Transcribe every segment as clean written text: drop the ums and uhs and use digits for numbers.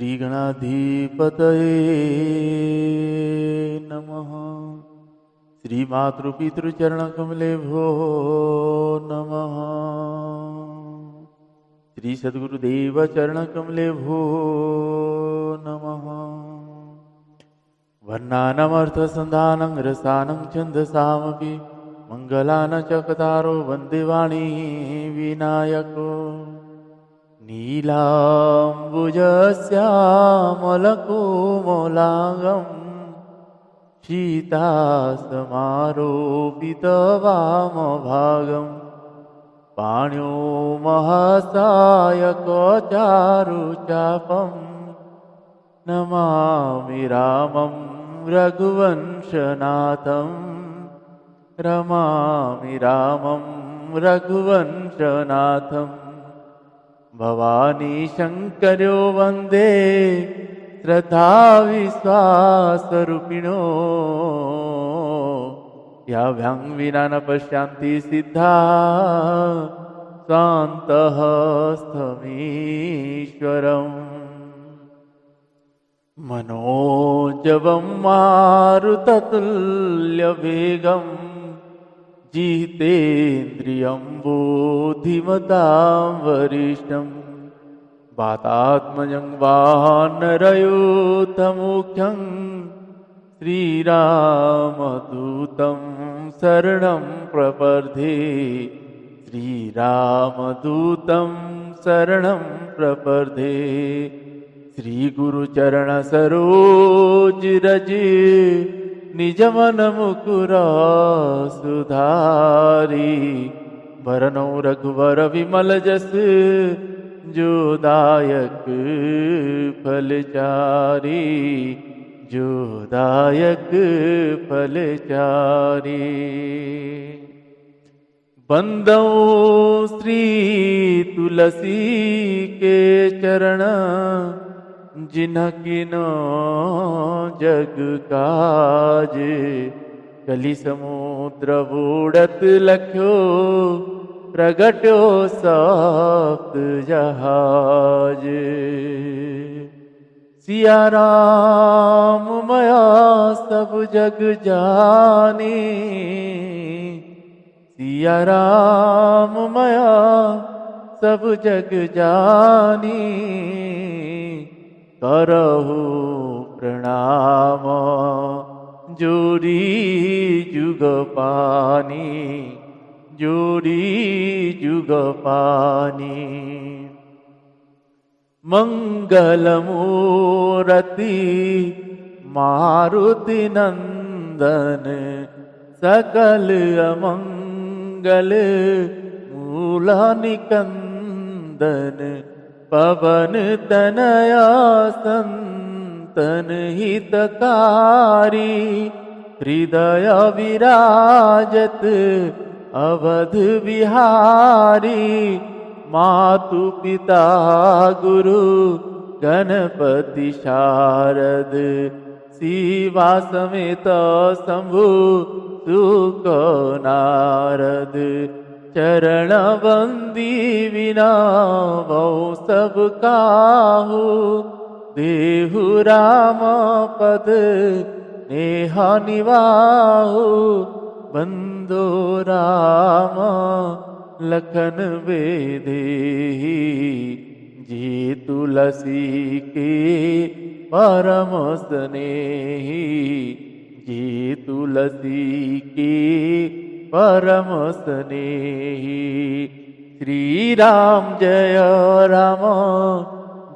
श्रीगणाधिपतये नमः। श्रीमातृपितृचरणकमलेभ्यो नमः। श्री सद्गुरुदेव चरणकमलेभ्यो नमः। वर्णानामर्थसन्धानं रसानं छन्दसामपि मङ्गलान् चकतारो वन्दे वाणी विनायको। नीलाम्बुजश्यामलकोमलाङ्गं सीतासमारोपितवामभागं पाण्यो महासायकचारुचापं नमामि रामं रघुवंशनाथं। रमामि रामं रघुवंशनाथं। भवानी शङ्करो वन्दे श्रद्धाविश्वासरूपिणो। याभ्यां विना न पश्यन्ति सिद्धा स्वान्तः स्थमीश्वरम्। मनोजवं मारुततुल्यवेगं जितेन्द्रियं बुद्धिमतां वरिष्ठं। वातात्मजं वानरयूथमुख्यं श्रीरामदूतं शरणं प्रपद्ये। श्रीरामदूतं शरणं प्रपद्ये। श्रीगुरुचरणसरोज निजमन मुकुर सुधारी। वरनौ रघुवर विमल जस जो दायक फलचारी। जो दायक फलचारी। बंदौ श्री तुलसी के चरण जिनकिनो जग काज। कलि समुद्र बूढ़त लख्यो प्रगट्यो सप्त जहाज। सिया राम मया सब जग जानी। सिया राम मया सब जग जानी। करहु प्रणाम जोड़ी जुग पानी। जोड़ी जुग पानी। मंगलमूर्ति मारुति नंदन सकल अमंगल मूल निकंदन। पवन तनया संतन हितकारी। हृदय विराजत अवध बिहारी। मातु पिता गुरु गणपति शारद। शिवा समेत शंभु सुख नारद। चरण बंदी विना बहु सब काहू। देहु राम पद नेहा निवाहु। बंदो राम लखन वेदेही। जी तुलसी के परम स्नेही। जी तुलसी के परम स्नेही। श्री राम जय राम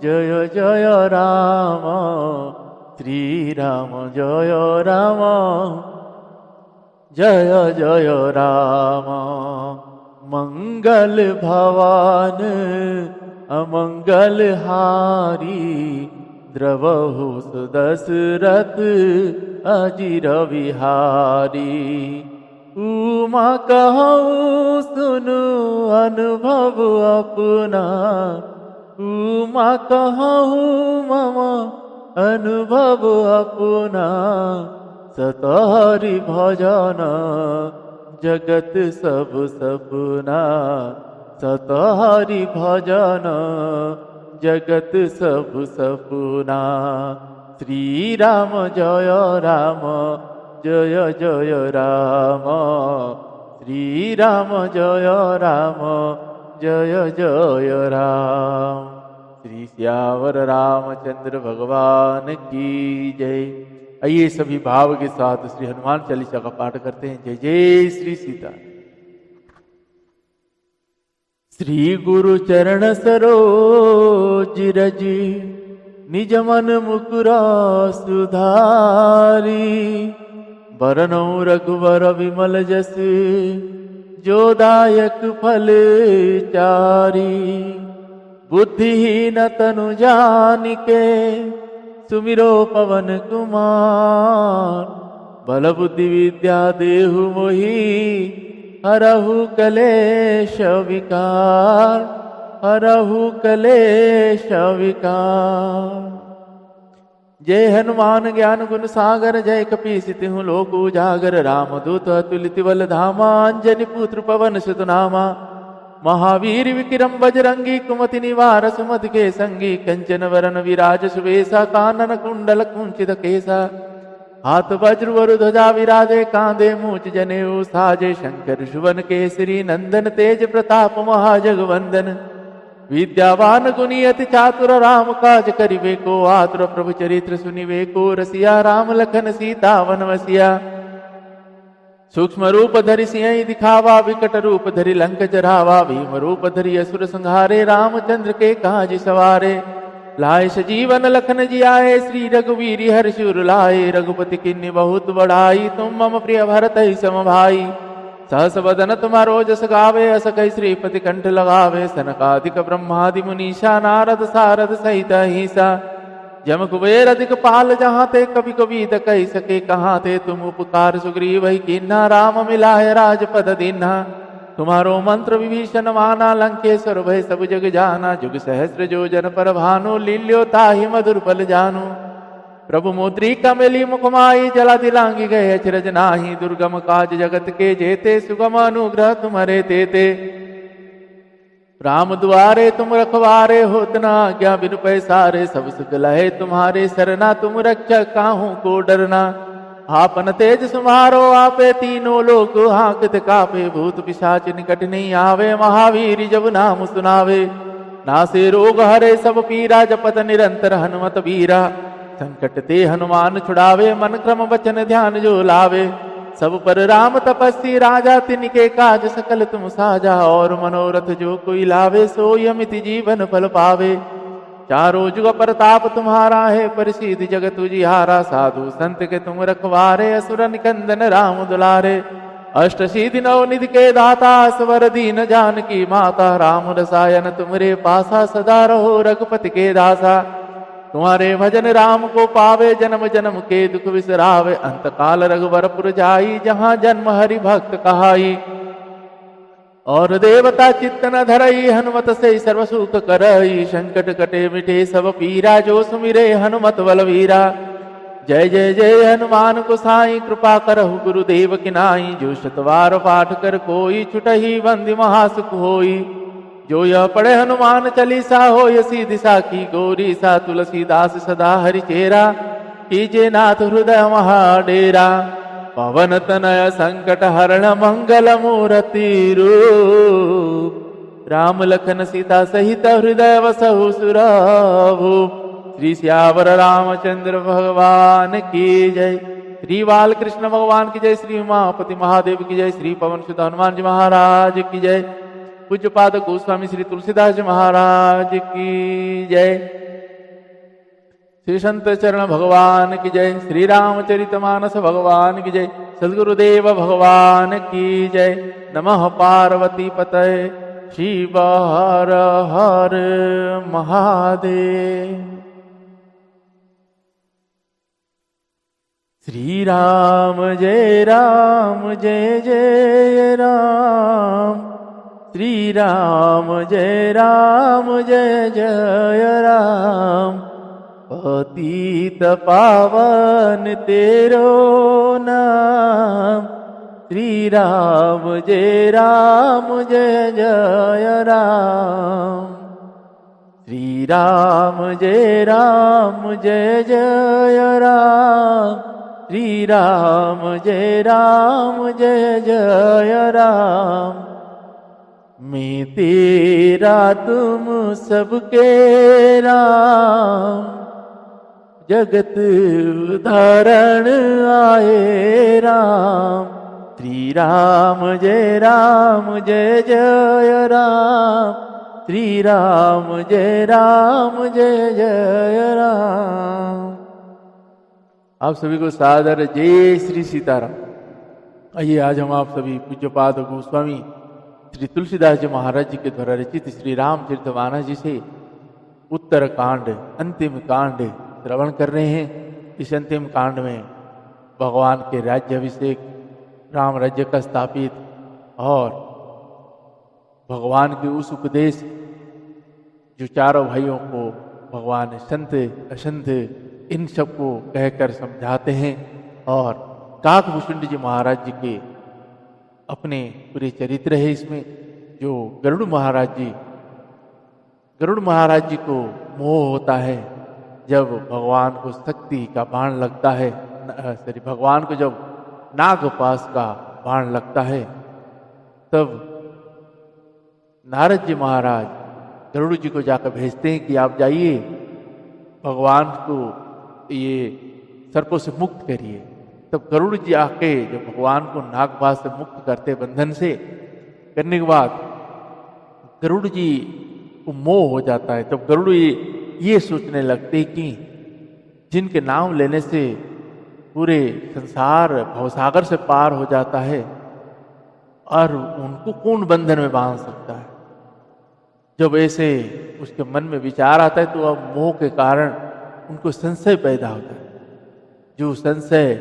जय जय राम। श्री राम जय राम जय जय राम। मंगल भवन अमंगल हारी। द्रवहु सुदशरथ अजिर विहारी। उमा कहूँ सुनु अनुभव अपना। उमा कहूँ मम अनुभव अपना। सतहरि भजन जगत सब सपना। सतहरि भजन जगत सब सपना। श्री राम जय राम जय जय राम, श्री राम जय राम जय जय राम। श्री सियावर रामचंद्र भगवान की जय। आइए सभी भाव के साथ श्री हनुमान चालीसा का पाठ करते हैं। जय जय श्री सीता। श्री गुरु चरण सरोज रज निज मन मुकुरा सुधारी। बरनौ रघुवर विमल जस जो दायक फल चारी। बुद्धिहीन तनु जानिके सुमिरो पवन कुमार। बल बुद्धि विद्या देहु मोहि हरहु कलेश विकार, हरहु कलेश विकार। जय हनुमान ज्ञान गुण सागर, जय कपीस तिहु लोक उजागर। रामदूत अतुलित बल धामा, अंजनी पुत्र पवन सुत नामा। महावीर विक्रम बजरंगी, कुमति निवार सुमति के संगी। कंचन वरन विराज सुवेशा, कानन कुंडल कुंचित केसा। हाथ वज्र वरु ध्वजा विराजे, कांधे मूछ जनेऊ साजे। शंकर सुवन केसरी नंदन, तेज प्रताप महाजगवंदन। विद्यावान गुणी अति चातुर, राम काज करिवे को आतुर। प्रभु चरित्र सुनिवे को रसिया, राम लखन सीता वन वसिया। सूक्ष्म रूप धरि सिंह दिखावा, विकट रूप धरि लंक जरावा। भीम रूप धरि असुर संहारे, रामचंद्र के काज सवारे। लाए सजीवन लखन जियाए, श्री रघुवीर हर्ष उर लाए। रघुपति किन्नी बहुत बड़ाई, तुम मम प्रिय भरत ही सम भाई। सहस बदन तुम्हारो जस गावे, अस कई श्रीपति कंठ लगावे। सनकादिक ब्रह्मादि मुनीषा, नारद सारद सहित अहिसा। जम कुबेर अधिक पाल जहाँ ते, कभी कभी कह सके कहाँ थे। तुम उपकार सुग्रीव ही कीन्हा, राम मिलाए राजपद दीन्हा। तुम्हारो मंत्र विभीषण माना, लंकेश्वर भय सब जग जाना। जुग सहस्र जो जन पर भानु, लील्यो ताहि मधुर पल जानु। प्रभु मुद्रिका मेली मुखमाई, जला दिलांगी गए अचरज नाही। दुर्गम काज जगत के जेते, सुगम अनुग्रह तुम्हारे तेते। राम दुआरे तुम रखवारे, होत न आज्ञा बिनु पैसारे। सब सुख लहे तुम्हारे सरना, तुम रक्षक काहू को डरना। आपन तेज सुमारो आपे, तीनों लोक हाकत कापे। भूत पिशाच निकट नहीं आवे, महावीर जब नाम सुनावे। नासे रोग हरे सब पीरा, जपत निरंतर हनुमत बीरा। संकट ते हनुमान छुड़ावे, मन क्रम वचन ध्यान जो लावे। सब पर राम तपस्वी राजा, तिनके काज सकल तुम साजा। और मनोरथ जो कोई लावे, सोई अमित जीवन फल पावे। चारों जुग प्रताप तुम्हारा है, प्रसिद्ध जगत उजियारा। साधु संत के तुम रखवारे, असुर निकंदन राम दुलारे। अष्ट सिद्धि नौ निधि के दाता, स्वर दीन जानकी माता। राम रसायन तुमरे पासा, सदा रहो रघुपति के दासा। तुम्हारे भजन राम को पावे, जन्म जन्म के दुख विसरावे। अंत काल रघुवरपुर जाई, जहाँ जन्म हरि भक्त कहाई। और देवता चित्त न धरई, हनुमत से सर्व सुख करई। संकट कटे मिटे सब पीरा, जो सुमिरे हनुमत बलवीरा। जय जय जय हनुमान गोसाई, कृपा करहु गुरुदेव की नाई। जो शतवार पाठ कर कोई, छुटहि बंदी महासुख होई। जो यह पढ़े हनुमान चालीसा, हो यसी दिशा की गौरी सा। तुलसीदास सदा हरि चेरा, कीजे नाथ हृदय महाडेरा। पवन तनय संकट हरण, मंगल मूर्ति रूप। राम लखन सीता सहित, हृदय वसहु सुरभूप। श्री सियावर रामचंद्र भगवान की जय। श्री बालकृष्ण भगवान की जय। श्री उमापति महादेव की जय। श्री पवन सुत हनुमान जी महाराज की जय। पूज्यपाद गोस्वामी श्री तुलसीदास जी महाराज की जय। श्री संत चरण भगवान की जय। श्री रामचरितमानस भगवान की जय। सद्गुरुदेव भगवान की जय। नमः पार्वती पतये, शिव हर हर महादेव। श्री राम जय जय राम। श्री राम जय जय राम। पतित पावन तेरो नाम। श्री राम जय जय राम। श्री राम जय जय राम, श्री राम जय जय राम। मैं तेरा तुम सबके राम, जगत उदाहरण आए राम। श्री राम जय जय राम, श्री राम जय जय राम। आप सभी को सादर जय श्री सीताराम। आइए आज हम आप सभी पूज्यपाद गोस्वामी श्री तुलसीदास जी महाराज जी के द्वारा रचित श्री रामचरितमानस जी से उत्तर कांड अंतिम कांड श्रवण कर रहे हैं। इस अंतिम कांड में भगवान के राज्याभिषेक, राम राज्य का स्थापित और भगवान के उस उपदेश जो चारों भाइयों को भगवान संत असंत इन सबको कहकर समझाते हैं, और काकभूषुंड जी महाराज जी के अपने पूरे चरित्र है इसमें। जो गरुड़ महाराज जी को मोह होता है जब भगवान को शक्ति का बाण लगता है, भगवान को जब नागपाश का बाण लगता है, तब नारद जी महाराज गरुड़ जी को जाकर भेजते हैं कि आप जाइए भगवान को ये सर्पों से मुक्त करिए। तब गरुड़ जी आके जब भगवान को नागपाश से मुक्त करते, बंधन से करने के बाद गरुड़ जी को मोह हो जाता है। तब गरुड़ ये सोचने लगते कि जिनके नाम लेने से पूरे संसार भवसागर से पार हो जाता है, और उनको कौन बंधन में बांध सकता है। जब ऐसे उसके मन में विचार आता है तो अब मोह के कारण उनको संशय पैदा होता है। जो संशय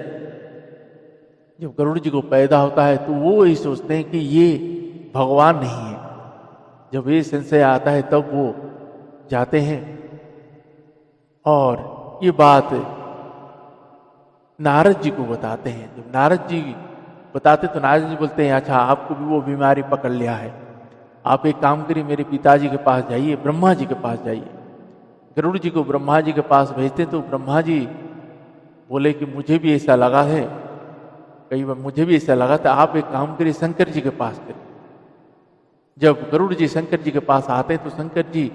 जब गरुड़ जी को पैदा होता है तो वो ये सोचते हैं कि ये भगवान नहीं है। जब ये संशय आता है तब वो जाते हैं और ये बात नारद जी को बताते हैं। जब नारद जी बताते तो नारद जी बोलते हैं, अच्छा आपको भी वो बीमारी पकड़ लिया है, आप एक काम करिए, मेरे पिताजी के पास जाइए, ब्रह्मा जी के पास जाइए। गरुड़ जी को ब्रह्मा जी के पास भेजते तो ब्रह्मा जी बोले कि मुझे भी ऐसा लगा है, कई बार मुझे भी ऐसा लगा था, आप एक काम करिए शंकर जी के पास करिए। जब गरुड़ जी शंकर जी के पास आते तो शंकर जी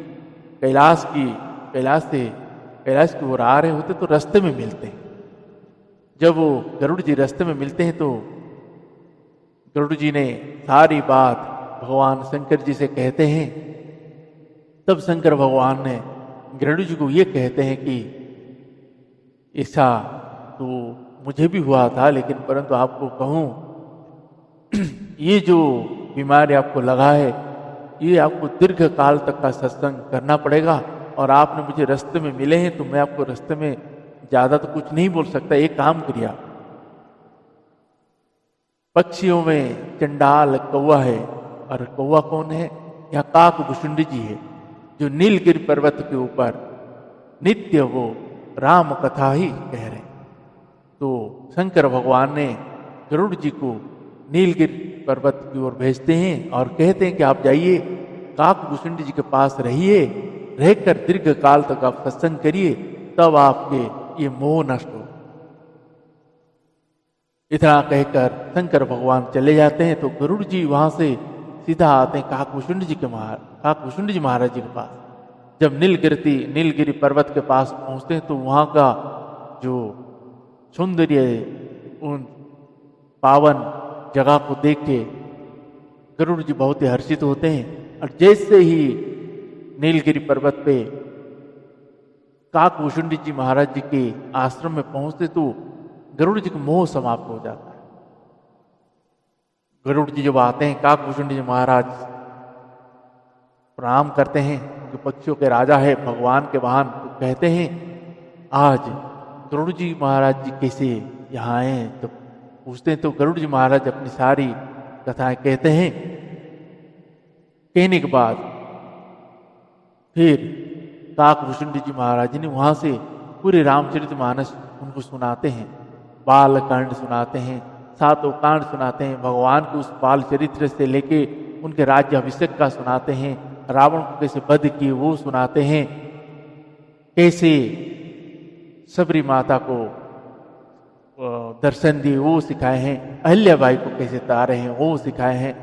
कैलाश की ओर आ रहे होते तो रास्ते में मिलते हैं। जब वो गरुड़ जी रास्ते में मिलते हैं तो गरुड़ जी ने सारी बात भगवान शंकर जी से कहते हैं। तब शंकर भगवान ने गरुड़ जी को ये कहते हैं कि ऐसा तो मुझे भी हुआ था, लेकिन परंतु आपको कहूँ ये जो बीमारी आपको लगा है, ये आपको दीर्घ काल तक का सत्संग करना पड़ेगा। और आपने मुझे रास्ते में मिले हैं तो मैं आपको रास्ते में ज्यादा तो कुछ नहीं बोल सकता। एक काम करिए, पक्षियों में चंडाल कौवा है, और कौवा कौन है? यहाँ काकभूषुंड जी है, जो नीलगिरि पर्वत के ऊपर नित्य वो राम कथा ही कह रहे। तो शंकर भगवान ने गरुड़ जी को नीलगिरि पर्वत की ओर भेजते हैं और कहते हैं कि आप जाइए काकभूषुंड जी के पास रहिए, रहकर दीर्घ काल तक आप सत्संग करिए, तब आपके ये मोह नष्ट हो। इतना कहकर शंकर भगवान चले जाते हैं। तो गरुड़ जी वहां से सीधा आते हैं काकभूषुंड जी महाराज जी के पास। जब नीलगिरि पर्वत के पास पहुंचते हैं तो वहां का जो सौंदर्य, उन पावन जगह को देख के गरुड़ जी बहुत ही हर्षित होते हैं। और जैसे ही नीलगिरि पर्वत पे काकभूषुंड जी महाराज जी के आश्रम में पहुंचते तो गरुड़ जी का मोह समाप्त हो जाता है। गरुड़ जी जब आते हैं, काकभूषुंड जी महाराज प्रणाम करते हैं, जो पक्षियों के राजा है, भगवान के वाहन, तो कहते हैं आज गरुड़ जी महाराज जी कैसे यहाँ आए? तो पूछते हैं तो गरुड़ जी महाराज अपनी सारी कथाएं कहते हैं। कहने के बाद फिर काकभूषुंड जी महाराज ने वहां से पूरे रामचरितमानस उनको सुनाते हैं, बालकांड सुनाते हैं, सातों कांड सुनाते हैं, भगवान के उस बाल चरित्र से लेके उनके राज्य अभिषेक का सुनाते हैं, रावण को कैसे वध किए वो सुनाते हैं, कैसे सबरी माता को दर्शन दिए वो सिखाए हैं, अहिल्याबाई को कैसे तारे हैं वो सिखाए हैं,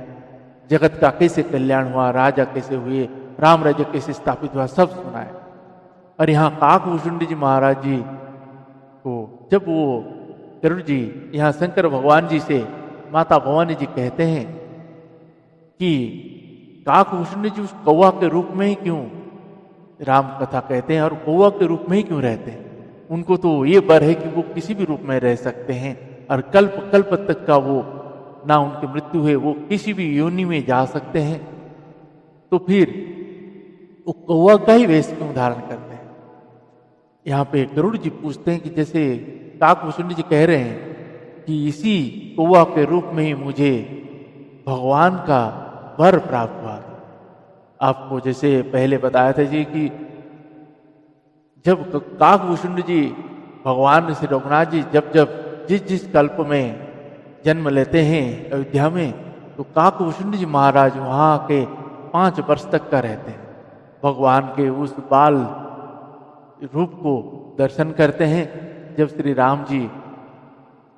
जगत का कैसे कल्याण हुआ, राजा कैसे हुए, राम राज्य कैसे स्थापित हुआ, सब सुनाए। और यहाँ काकभूषुंड जी महाराज जी को जब वो गरुड़ जी यहाँ शंकर भगवान जी से माता भवानी जी कहते हैं कि काकभूषुंड जी उस कौवा के रूप में ही क्यों राम कथा कहते हैं और कौवा के रूप में ही क्यों रहते हैं, उनको तो ये बर है कि वो किसी भी रूप में रह सकते हैं और कल्प कल्प तक का वो ना उनकी मृत्यु है, वो किसी भी योनि में जा सकते हैं, तो फिर वो कौवा का ही वेश क्यों धारण करते हैं। यहाँ पे गरुड़ जी पूछते हैं कि जैसे काकभूषुंड जी कह रहे हैं कि इसी कौवा के रूप में ही मुझे भगवान का वर प्राप्त हुआ। आपको जैसे पहले बताया था जी कि जब काकभूषुंड जी भगवान श्री रघुनाथ जी जब जिस कल्प में जन्म लेते हैं अयोध्या में, तो काकभूषुंड जी महाराज वहाँ के 5 वर्ष तक का रहते हैं, भगवान के उस बाल रूप को दर्शन करते हैं। जब श्री राम जी,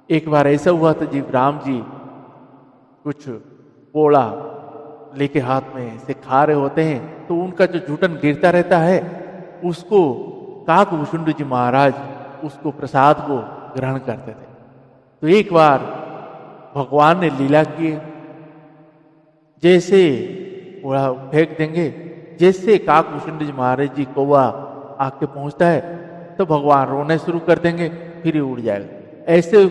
एक बार ऐसा हुआ था जी, राम जी कुछ पोड़ा लेके हाथ में से खा रहे होते हैं, तो उनका जो जूठन गिरता रहता है उसको काकभूषुंड जी महाराज उसको प्रसाद को ग्रहण करते थे। तो एक बार भगवान ने लीला की, जैसे पोड़ा फेंक देंगे, जैसे काकभूषुंड जी महाराज जी कौवा आके पहुंचता है तो भगवान रोने शुरू कर देंगे, फिर ही उड़ जाएगा। ऐसे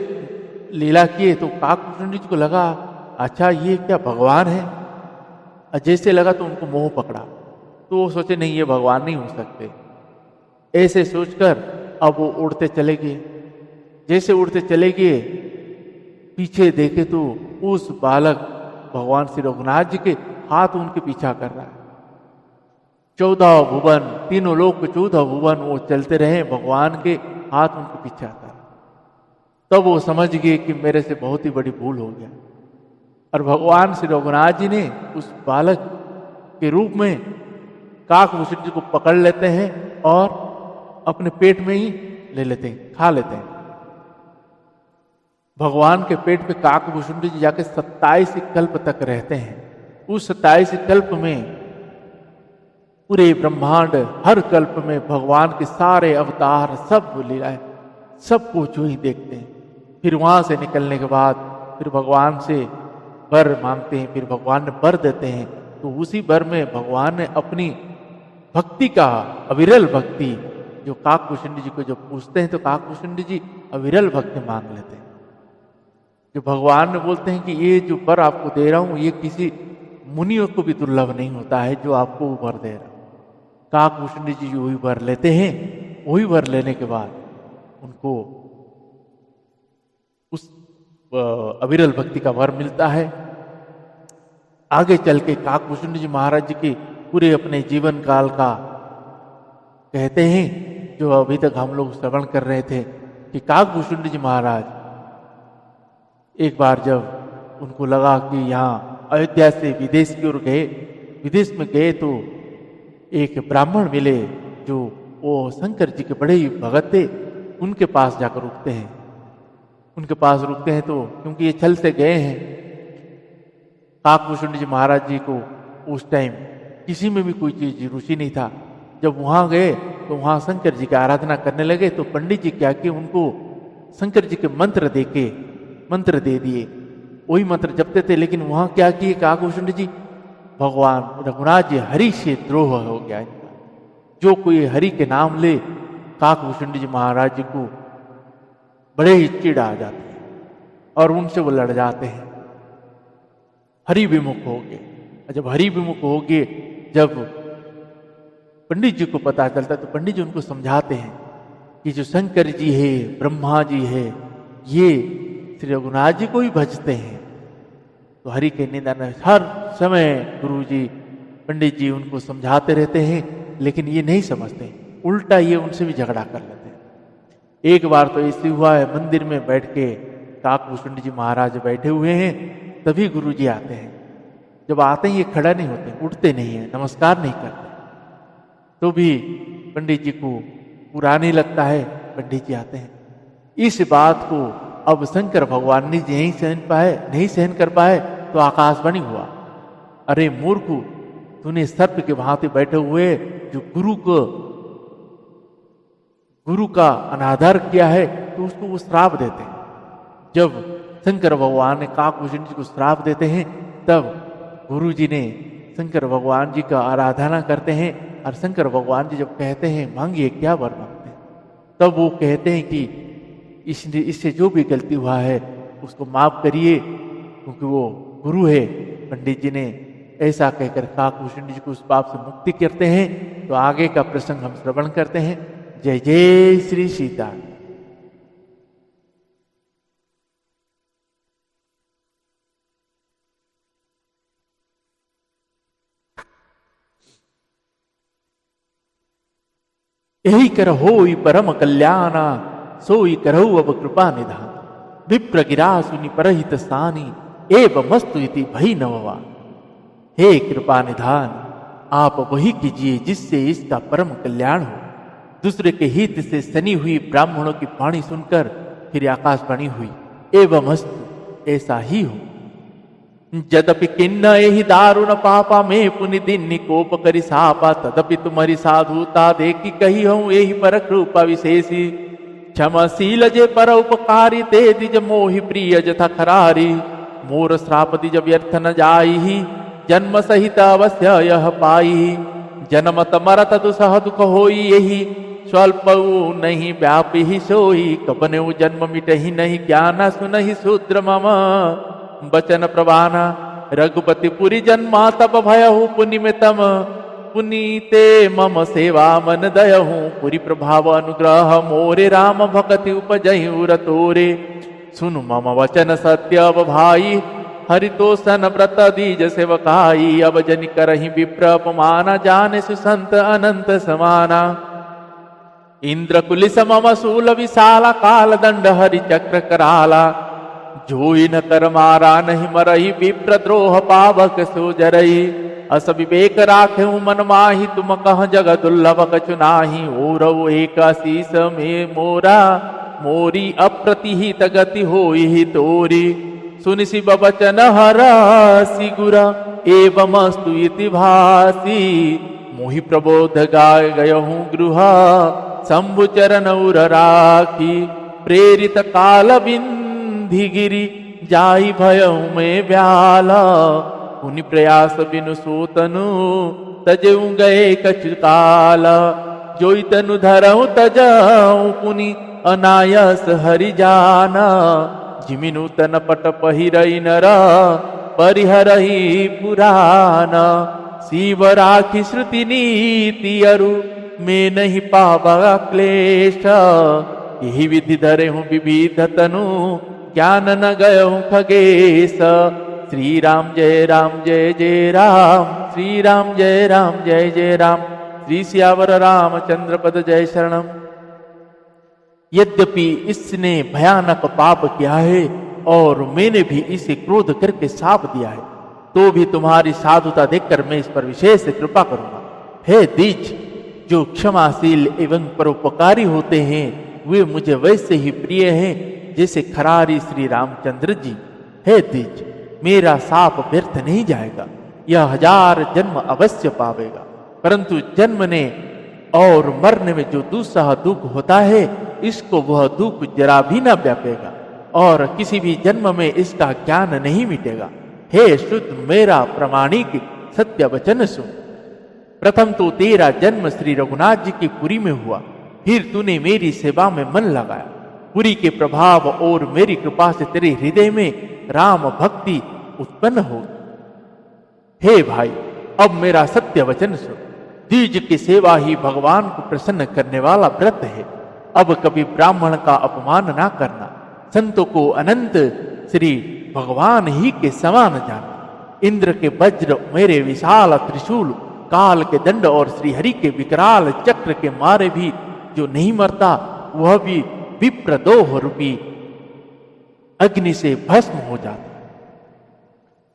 लीला किए तो काकभूषुंड जी को लगा अच्छा ये क्या भगवान है, और जैसे लगा तो उनको मोह पकड़ा, तो वो सोचे नहीं ये भगवान नहीं हो सकते। ऐसे सोचकर अब वो उड़ते चले गए। जैसे उड़ते चले गए, पीछे देखे तो उस बालक भगवान श्री रघुनाथ जी के हाथ उनके पीछा कर रहा है। 14 भुवन, तीनों लोग 14 भुवन वो चलते रहे, भगवान के हाथ उनके पीछे आता है। तब वो समझ गए कि मेरे से बहुत ही बड़ी भूल हो गया, और भगवान श्री रघुनाथ जी ने उस बालक के रूप में काकभूषुंड जी को पकड़ लेते हैं और अपने पेट में ही ले लेते हैं, खा लेते हैं। भगवान के पेट पे काकभूषुंड जी जाके 27 कल्प तक रहते हैं। उस 27 कल्प में पूरे ब्रह्मांड, हर कल्प में भगवान के सारे अवतार, सब लीलाएं, सब कुछ ही देखते हैं। फिर वहां से निकलने के बाद फिर भगवान से वर मांगते हैं, फिर भगवान ने वर देते हैं। तो उसी वर में भगवान ने अपनी भक्ति का, अविरल भक्ति, जो काकभूषुंड जी को जो पूछते हैं तो काकभूषुंड जी अविरल भक्ति मांग लेते हैं। जो भगवान ने बोलते हैं कि ये जो वर आपको दे रहा हूं ये किसी मुनियों को भी दुर्लभ नहीं होता है जो आपको वर दे रहा हूं। काकभूषुंड जी वही वर लेते हैं। वही वर लेने के बाद उनको उस अविरल भक्ति का वर मिलता है। आगे चल के काकभूषुंड जी महाराज जी के पूरे अपने जीवन काल का कहते हैं, जो अभी तक हम लोग श्रवण कर रहे थे, कि काकभूषुंड जी महाराज एक बार जब उनको लगा कि यहाँ अयोध्या से विदेश की ओर गए, विदेश में गए तो एक ब्राह्मण मिले जो वो शंकर जी के बड़े ही भगत थे। उनके पास जाकर रुकते हैं। उनके पास रुकते हैं तो क्योंकि ये छल से गए हैं, काकभूषुंड जी महाराज जी को उस टाइम किसी में भी कोई चीज रुचि नहीं था। जब वहां गए तो वहां शंकर जी की आराधना करने लगे, तो पंडित जी क्या किए, उनको शंकर जी के मंत्र दे दिए। वही मंत्र जपते थे, लेकिन वहां क्या किए काकभूषुंड जी, भगवान रघुनाथ जी हरि से द्रोह हो गया इनका। जो कोई हरि के नाम ले, काकभूषुंड जी महाराज जी को बड़े ही चिढ़ आ जाते हैं और उनसे वो लड़ जाते हैं। हरि विमुख हो गए। जब हरि विमुख हो गए, जब पंडित जी को पता चलता है तो पंडित जी उनको समझाते हैं कि जो शंकर जी है, ब्रह्मा जी है, ये श्री रघुनाथ जी को ही भजते हैं। तो हरि के निंदन हर समय गुरु जी, पंडित जी उनको समझाते रहते हैं, लेकिन ये नहीं समझते, उल्टा ये उनसे भी झगड़ा कर लेते हैं। एक बार तो ऐसे हुआ है, मंदिर में बैठ के काकभूषुंड जी महाराज बैठे हुए हैं, तभी गुरु जी आते हैं। जब आते ही ये खड़ा नहीं होते, उठते नहीं है, नमस्कार नहीं करते। तो भी पंडित जी को बुरा नहीं लगता है, पंडित जी आते हैं। इस बात को अब शंकर भगवान ने नहीं सहन कर पाए तो आकाशवाणी हुआ, अरे मूर्ख, तूने सर्प के भांति बैठे हुए जो गुरु का अनादर किया है तो उसको वो श्राप देते हैं। जब शंकर भगवान ने काकभूषण जी को श्राप देते हैं तब गुरु जी ने शंकर भगवान जी का आराधना करते हैं और शंकर भगवान जी जब कहते हैं मांगिए क्या वर मांगते हैं, तब वो कहते हैं कि इससे जो भी गलती हुआ है उसको माफ करिए, क्योंकि वो गुरु है। पंडित जी ने ऐसा कहकर काकभूषण जी को उस पाप से मुक्ति करते हैं। तो आगे का प्रसंग हम श्रवण करते हैं। जय जय श्री सीता। यही कर होई परम कल्याणा, सोई करहु अब कृपा निधान। विप्र गिरा सुनि परहित स्थानी, एवं मस्तु इति भई नववा। हे कृपा निधान, आप वही कीजिए जिससे इसका परम कल्याण हो। दूसरे के हित से सनी हुई ब्राह्मणों की वाणी सुनकर फिर आकाशवाणी हुई, एवं मस्तु, ऐसा ही हो। यद्यपि किन्न एहि दारुण पापा में पुनि दिन कोप करि सापा, तदपि तुम्हारी साधुता देखी कही हूं एहि पर कृपा विशेषी। क्षमशील जे पर उपकारी ते दिज मोहि प्रिय जथा खरारी। मोर श्राप दिज व्यर्थ न जाई, जन्म सहित अवश्य यह पाई। जन्मत मरत दुसह दुख होई यही, स्वल्प नहीं व्यापी ही सोई। कबने जन्म मिटहि नहीं, ज्ञान सुनहि शूद्र मम बचन प्रवाना। रघुपति पुरी जन्मा तब भयहु पुनिमितम, पुनीते मम सेवा मन दयहु। पुरी प्रभाव अनुग्रह मोरे, राम भक्ति उपजहि रतोरे। सुनु मम वचन सत्य अब भाई, हरितोषण व्रत दीज सेवकाई। अब जन करहि विप्र अपमाना, जाने सुसंत अनंत समाना। इंद्र कुलिस मम शूल विशाला, काल दंड हरि चक्र कराला। जोई न कर मारा नहीं मरई, विप्र द्रोह पावक सो जरई। अस विवेक राखे मन माही, तुम कह जग दुर्लभ कछु नाही। ओरव एक आशीष में मोरा, मोरी अप्रतिहित गति होई तोरी। सुनि शिव बचन हरासि गुरा, एवमस्तु इति भासी। मोहि प्रबोध गाय गयहूँ गृह, शंभु चरण उर राखी। प्रेरित काल बिंधि गिरि, जाई भयहूँ में व्याला। पुनि प्रयास बिनु सोतनु, तजऊ गए कछु काला। जोई तनु धरऊ तजऊ पुनि, अनायस हरि जाना। जिमिनु तन पट पहिरई नर, परिहरहि पुराना। शिव राखी श्रुति नीति अरु, में नहीं पावा क्लेश। यही विधि धरे हूँ विविध तनु, ज्ञान न गय हूँ खगेश। श्री राम जय जय राम, श्री राम जय जय राम। श्री सियावर रामचंद्र पद जय शरणम। यद्यपि इसने भयानक पाप किया है और मैंने भी इसे क्रोध करके साप दिया है, तो भी तुम्हारी साधुता देखकर मैं इस पर विशेष कृपा करूंगा। हे द्विज, जो क्षमाशील एवं परोपकारी होते हैं वे मुझे वैसे ही प्रिय हैं जैसे खरारी श्री रामचंद्र जी। हे द्विज, मेरा साप व्यर्थ नहीं जाएगा, यह 1000 जन्म अवश्य पावेगा। परंतु जन्मने और मरने में जो दूसरा दुख होता है, इसको वह दुख जरा भी न व्यापेगा और किसी भी जन्म में इसका ज्ञान नहीं मिटेगा। हे शुद्ध, मेरा प्रमाणिक सत्य वचन सुन। प्रथम तो तेरा जन्म श्री रघुनाथ जी की पुरी में हुआ, फिर तूने मेरी सेवा में मन लगाया। पुरी के प्रभाव और मेरी कृपा से तेरे हृदय में राम भक्ति उत्पन्न हो। हे भाई, अब मेरा सत्य वचन सुन। द्विज की सेवा ही भगवान को प्रसन्न करने वाला व्रत है। अब कभी ब्राह्मण का अपमान ना करना, संतों को अनंत श्री भगवान ही के समान जाना। इंद्र के वज्र, मेरे विशाल त्रिशूल, काल के दंड और श्री हरि के विकराल चक्र के मारे भी जो नहीं मरता, वह भी विप्रदोह रूपी अग्नि से भस्म हो जाता।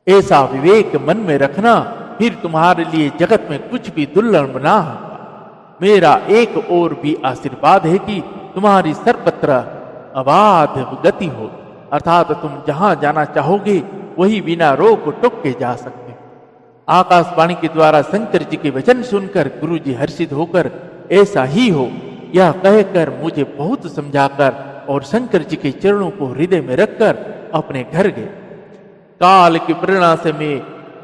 ऐसा विवेक मन में रखना, फिर तुम्हारे लिए जगत में कुछ भी दुर्लभ ना होगा। मेरा एक और भी आशीर्वाद है कि तुम्हारी सर्वत्र अबाध गति हो, अर्थात तुम जहां जाना चाहोगे वही बिना रोक टोक के जा सकते हो। आकाशवाणी के द्वारा शंकर जी के वचन सुनकर गुरु जी हर्षित होकर ऐसा ही हो यह कहकर मुझे बहुत समझाकर और शंकर जी के चरणों को हृदय में रखकर अपने घर गए। काल की प्रेरणा से मैं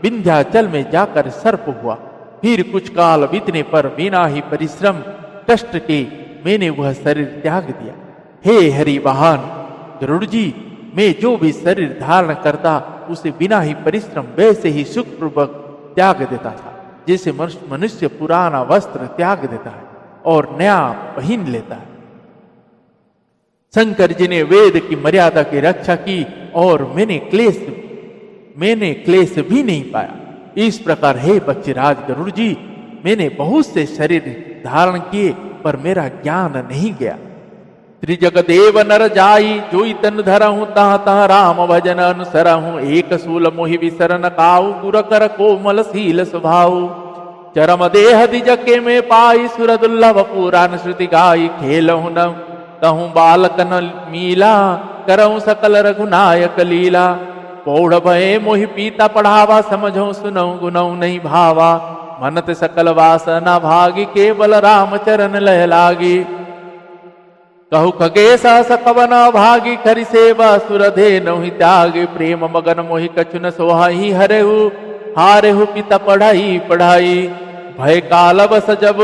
विंध्याचल में जाकर सर्प हुआ। फिर कुछ काल बीतने पर बिना ही परिश्रम कष्ट के मैंने वह शरीर त्याग दिया। हे हरि वाहन गरुड़ जी, मैं जो भी शरीर धारण करता उसे बिना ही परिश्रम वैसे ही सुखपूर्वक त्याग देता था, जैसे मनुष्य पुराना वस्त्र त्याग देता है और नया पहन लेता है। शंकर जी ने वेद की मर्यादा की रक्षा की और मैंने क्लेश भी नहीं पाया। इस प्रकार हे पक्षीराज गरुड़ जी, मैंने बहुत से शरीर धारण किए पर मेरा ज्ञान नहीं गया। त्रिजगदेव नर जाई, जोई तन धरहूं तह तह राम भजन अनुसरहूं। एक सूल मोहि विसरन काऊ, गुर कर कोमल शील स्वभाव। चरम देह दिज के में पाई, सुर दुर्लभ पुराण श्रुति गाई। खेलहूं न कहूं बालकन मीला, करहूं सकल रघुनायक लीला। पौड़ भय मोहि पीता पढ़ावा, समझो सुनऊ गुनऊ नहीं भावा। मनत सकल वासना भागी, केवल राम चरण लय लागी। कहु खगेश सकवन भागी, खरि सेवा सुरधे नहि त्यागी। प्रेम मगन मोहि कछु न सोहाई, हरेहु हारेहु पिता पढ़ाई पढ़ाई। भय काल बस जब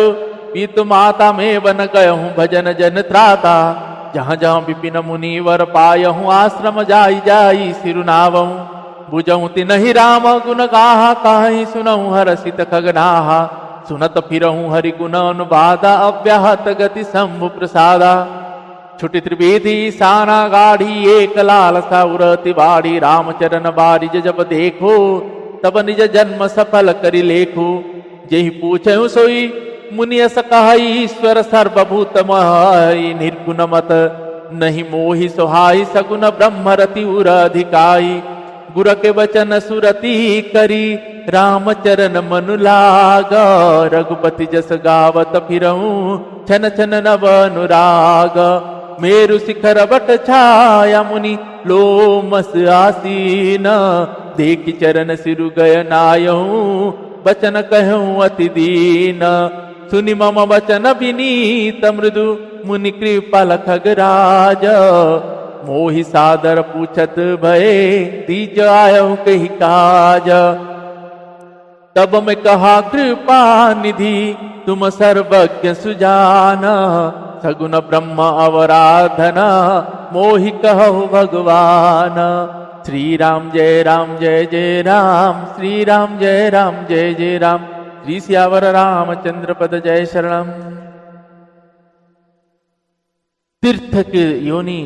पीत माता में बन गयहूँ, भजन जन त्राता। जहाँ जहाँ विपिन मुनिवर पायहूँ, आश्रम जाई जाई सिरुनावहूँ। बुझहूँ तिनहि राम गुण गाहा, काहि सुनहूँ हरसित खगनाहा। सुनत फिरहूँ हरि गुण अनुवादा, अव्याहत गति शंभु प्रसादा। छुटी त्रिवेदी साना गाढ़ी, एक लाल साउरति बाड़ी। रामचरण बारिज जब देखो, तब निज जन्म सफल करि लेखो। जेहि पूछहु सोई मुनियस कहई, ईश्वर सर्वभूत महि। निर्गुण मत नहीं मोहि सोहाई, सगुण ब्रह्म रति उर अधिकाई। गुर के वचन सुरति करी, रामचरण मनु लागा। रघुपति जस गावत फिरहूं, छन छन नव अनुराग। मेरु शिखर बट छाया, मुनि लोमस आसीन। देखि चरण सिरु गय नायहूं, बचन कहूं अति दीन। सुनि मम वचन विनीत मृदु, मुनि कृपाल खगराज। मोहि सादर पूछत भये, तीज आयहूं कहि काज। तब मैं कहा कृपा निधि, तुम सर्वज्ञ सुजाना। सगुण ब्रह्म अवराधना, मोहि कहु भगवान। श्री राम जय जय राम, श्री राम जय जय राम। श्री सियावर रामचंद्र पद जय शरणम। तीर्थ की योनि,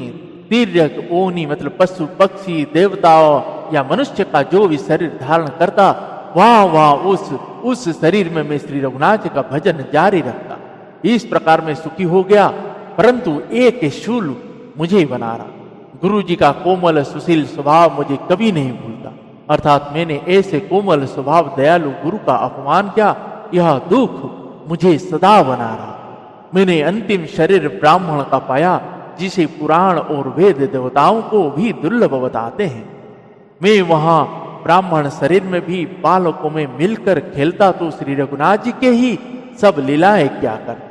तीर्यक ओनि मतलब पशु पक्षी देवताओं या मनुष्य का जो भी शरीर धारण करता, वहां उस शरीर में मैं श्री रघुनाथ जी का भजन जारी रखता। इस प्रकार मैं सुखी हो गया, परंतु एक शूल मुझे बना रहा। गुरु जी का कोमल सुशील स्वभाव मुझे कभी नहीं भूलता, अर्थात मैंने ऐसे कोमल स्वभाव दयालु गुरु का अपमान किया, यह दुख मुझे सदा बना रहा। मैंने अंतिम शरीर ब्राह्मण का पाया, जिसे पुराण और वेद देवताओं को भी दुर्लभ बताते हैं। मैं वहां ब्राह्मण शरीर में भी बालकों में मिलकर खेलता तो श्री रघुनाथ जी के ही सब लीलाएं क्या करता।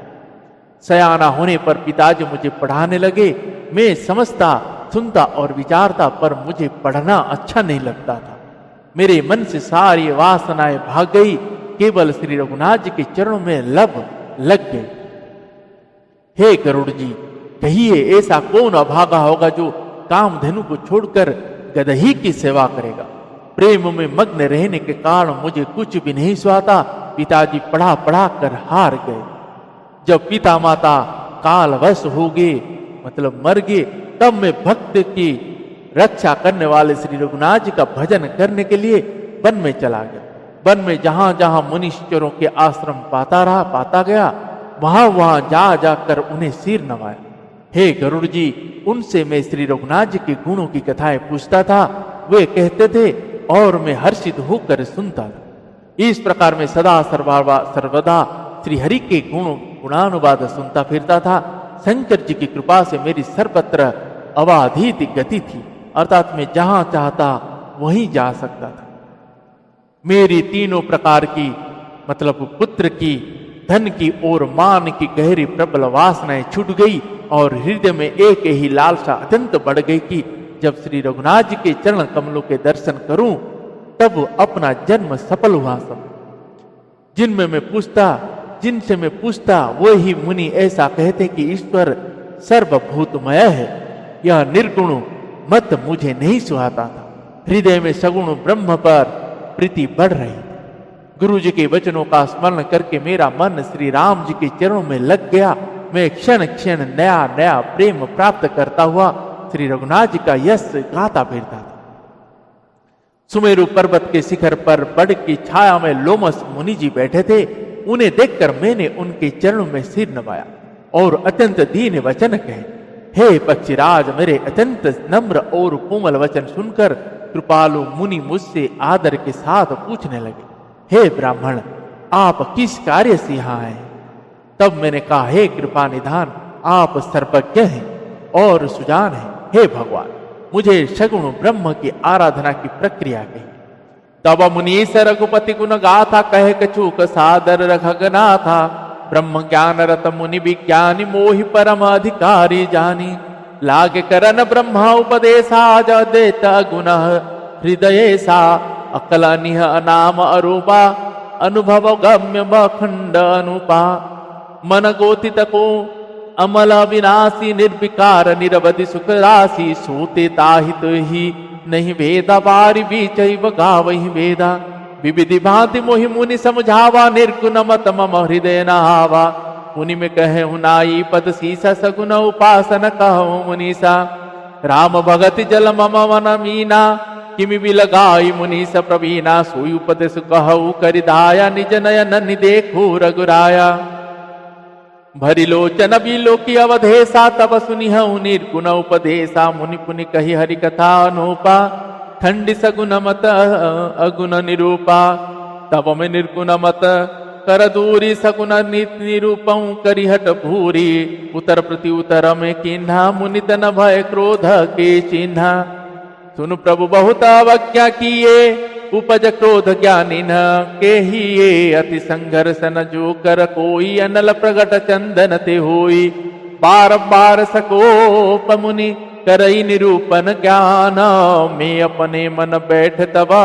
सयाना होने पर पिताजी मुझे पढ़ाने लगे। मैं समझता, सुनता और विचारता, पर मुझे पढ़ना अच्छा नहीं लगता था। मेरे मन से सारी वासनाएं भाग गई, केवल श्री रघुनाथ जी के चरणों में लग गई। हे गरुड़ जी, कहिए ऐसा कौन अभागा होगा जो कामधेनु को छोड़कर गदही की सेवा करेगा। प्रेम में मग्न रहने के कारण मुझे कुछ भी नहीं सुहाता। पिताजी पढ़ा कर हार गए। जब पिता माता कालवश हो गए, मतलब मर गए, तब मैं भक्त की रक्षा करने वाले श्री रघुनाथ जी का भजन करने के लिए वन में चला गया। वन में जहां जहां मुनीश्वरों के आश्रम पाता गया, वहां जा जाकर उन्हें सिर नवाया। हे गरुड़ जी, उनसे मैं श्री रघुनाथ जी के गुणों की कथाएं पूछता था। वे कहते थे, और मैं हर्षित होकर सुनता था। इस प्रकार मैं सदा सर्वदा श्री हरि के गुणानुवाद सुनता फिरता था। शंकर जी की कृपा से मेरी सर्वत्र अबाधित गति थी, अर्थात मैं जहां चाहता वहीं जा सकता था। मेरी तीनों प्रकार की मतलब पुत्र की, धन की और मान की गहरी प्रबल वासनाएं छूट गई और हृदय में एक ही लालसा अत्यंत बढ़ गई कि जब श्री रघुनाथ जी के चरण कमलों के दर्शन करूं तब अपना जन्म सफल हुआ। सब जिनसे मैं पूछता वही मुनि ऐसा कहते कि ईश्वर सर्वभूतमय है। यह निर्गुण मत मुझे नहीं सुहाता था। हृदय में सगुण ब्रह्म पर प्रीति बढ़ रही। गुरु जी के वचनों का स्मरण करके मेरा मन श्री राम जी के चरणों में लग गया। मैं क्षण क्षण नया नया प्रेम प्राप्त करता हुआ श्री रघुनाथ जी का यश गाता फिरता था। सुमेरु पर्वत के शिखर पर बड़ की छाया में लोमस मुनि जी बैठे थे। उन्हें देखकर मैंने उनके चरणों में सिर नवाया और अत्यंत दीन वचन कहे, हे पक्षीराज, मेरे अत्यंत नम्र और कोमल वचन सुनकर कृपालु मुनि मुझसे आदर के साथ पूछने लगे, हे ब्राह्मण, आप किस कार्य से यहाँ आए? तब मैंने कहा, हे कृपा निधान, आप सर्वज्ञ हैं और सुजान हैं। हे भगवान, मुझे सगुण ब्रह्म की आराधना की प्रक्रिया कही। तब मुनीस रघुपति गुण गाथा कह कछुक सादर रखगना था। ब्रह्म ज्ञान रत मुनि विज्ञानी मोहि परम अधिकारी जानी। लागे करन ब्रह्म उपदेशा देत गुण हृदय सा। अकल निह अनाम अरूपा अनुभव गम्य बखंड अनुपा। मन गोतित को अमल विनाशी निर्विकार निरवधि सुख राशि। सोते ताहित ही नहीं वेदा बारी बीचैव गावहि वेदा। विविधि भांति मोहि मुनि समझावा निर्गुण मत मम हृदय नहावा। मुनि में कहे हुनाई पद सीसा सगुन उपासन कहो मुनीसा। राम भगति जल मम मन मीना किमि बिलगाई मुनीस प्रवीणा। सोई उपदेश कहु करिदाया निज नयन निदेखु रघुराया। भरी लोचन बिलोकी अवधेशा तब सुनिहु निर्गुण उपदेशा। मुनि पुनि कही हरि कथा अनुपा ठंडी सगुन मत अगुण निरूपा। तब में निर्गुण मत कर दूरी सगुन निरूपं करिहट भूरी। उतर प्रति उतर में किन्हा मुनि तन भय क्रोध के चिन्हा। सुन प्रभु बहुत अवज्ञा किए उपज क्रोध ज्ञानी न के ही ये। अति संघर्ष न जो कर कोई अनल प्रगट चंदन ते होई। बार बार सकोप मुनि करई निरूपण ज्ञान। मैं अपने मन बैठ तबा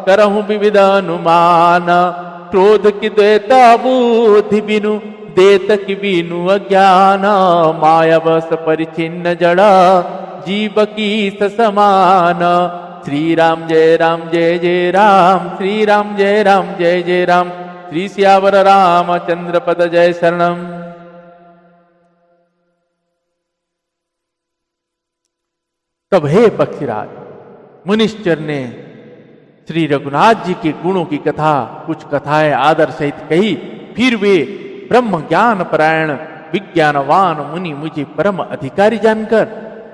करहूं विविध अनुमान। क्रोध की द्वैत बुद्धि बिनु देत की बिनु अज्ञान। माया बस परिचिन्न जड़ा जीव की समान। श्री राम जय जय राम। श्री राम जय जय राम। श्री सियावर रामचंद्र पद जय शरणम। तब हे पक्षीराज, मुनिश्चर ने श्री रघुनाथ जी के गुणों की कथा, कुछ कथाएं आदर सहित कही। फिर वे ब्रह्म ज्ञान परायण विज्ञानवान मुनि मुझे परम अधिकारी जानकर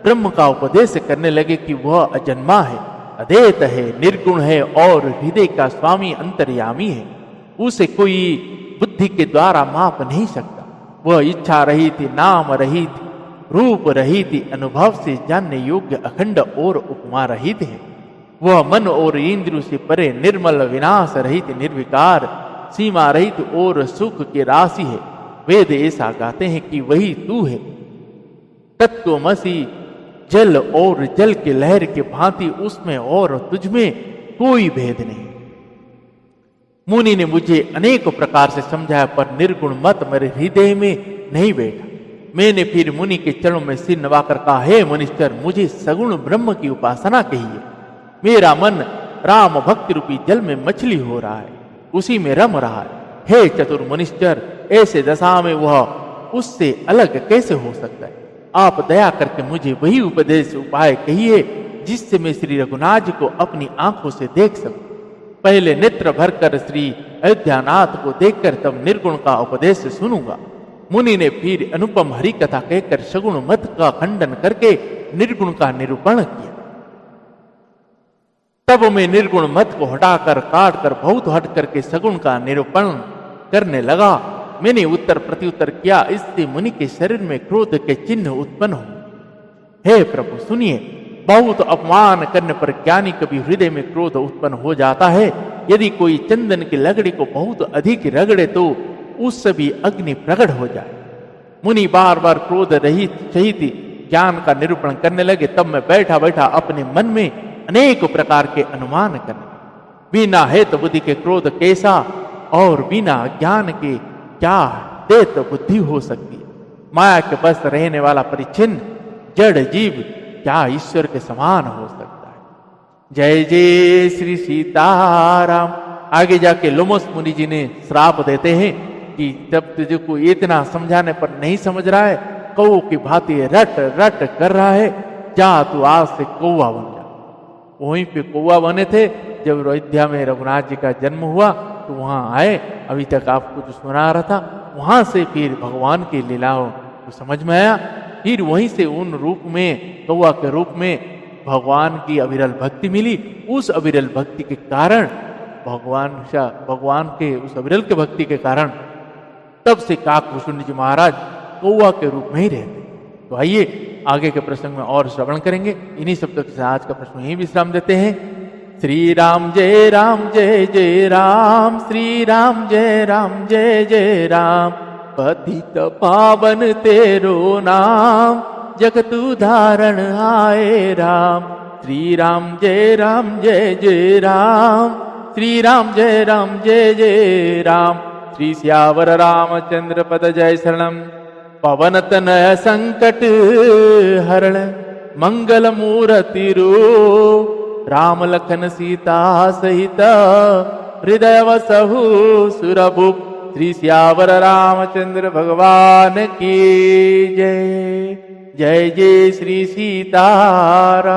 ब्रह्म का उपदेश करने लगे कि वह अजन्मा है, अद्वैत है, निर्गुण है और हृदय का स्वामी अंतर्यामी है। उसे कोई बुद्धि के द्वारा माप नहीं सकता। वह इच्छा रहित, नाम रहित, रूप रहित, अनुभव से जानने योग्य अखंड और उपमा रहित है। वह मन और इंद्रियों से परे निर्मल, विनाश रहित, निर्विकार, सीमा रहित और सुख की राशि है। वेद ऐसा गाते हैं कि वही तू है। तत्वमसि जल और जल के लहर के भांति उसमें और तुझमें कोई भेद नहीं। मुनि ने मुझे अनेक प्रकार से समझाया पर निर्गुण मत मेरे हृदय में नहीं बैठा। मैंने फिर मुनि के चरणों में सिर नवाकर कहा, हे मुनिश्चर, मुझे सगुण ब्रह्म की उपासना कहिए। मेरा मन राम भक्ति रूपी जल में मछली हो रहा है, उसी में रम रहा है। हे चतुर मुनिश्चर, ऐसे दशा में वह उससे अलग कैसे हो सकता है? आप दया करके मुझे वही उपदेश उपाय कहिए जिससे मैं श्री रघुनाथ जी को अपनी आंखों से देख सकूं। पहले नेत्र भरकर श्री अयोध्यानाथ को देखकर तब निर्गुण का उपदेश सुनूंगा। मुनि ने फिर अनुपम हरि कथा कहकर सगुण मत का खंडन करके निर्गुण का निरूपण किया। तब मैं निर्गुण मत को हटाकर काटकर बहुत हट करके सगुण का निरूपण करने लगा। मैंने उत्तर प्रत्युत्तर किया, इससे मुनि के शरीर में क्रोध के चिन्ह उत्पन्न हो। हे प्रभु सुनिए, बहुत अपमान करने पर ज्ञानी कभी हृदय में क्रोध उत्पन्न हो जाता है। यदि कोई चंदन की लकड़ी को बहुत अधिक रगड़े तो उससे भी अग्नि प्रकट हो जाए। मुनि बार बार क्रोध रहित सहित ज्ञान का निरूपण करने लगे। तब मैं बैठा बैठा अपने मन में अनेक प्रकार के अनुमान करने, बिना हेतु बुद्धि के क्रोध कैसा और बिना ज्ञान के क्या देत बुद्धि हो सकती है। माया के बस रहने वाला परिच्छिन्न जड़ जीव क्या ईश्वर के समान हो सकता है। जय जय श्री सीताराम। आगे जाके लोमस मुनि जी ने श्राप देते हैं कि जब तुझे को इतना समझाने पर नहीं समझ रहा है, कौ की भांति रट रट कर रहा है, जा तू आज से कौवा बन जा। वहीं पे कौवा बने थे। जब अयोध्या में रघुनाथ जी का जन्म हुआ तो वहां आए। अभी तक आपको जो सुना रहा था, वहां से फिर भगवान की लीलाओं को समझ में आया। फिर वहीं से उन रूप में, कौवा के रूप में भगवान की अविरल भक्ति मिली। उस अविरल भक्ति के कारण भगवान के उस अविरल के भक्ति के कारण तब से काकभूषुंड जी महाराज कौवा के रूप में ही रहते। तो आइए आगे के प्रसंग में और श्रवण करेंगे। इन्हीं शब्दों के साथ आज का प्रश्न यही विश्राम देते हैं। श्री राम जय जय राम, श्री राम जय जय राम। पतित पावन तेरो नाम, जगत उदाहरण आए राम। श्री राम जय जय राम, श्री राम जय जय राम। श्री सियावर रामचंद्र पद जय शरणम। पवन तनय संकट हरण, मंगल मूर्ति रूप। राम लखन सीता सहित, हृदय वसहु सुरभूप। श्री सियावर रामचंद्र भगवान की जय। जय जय श्री सीताराम।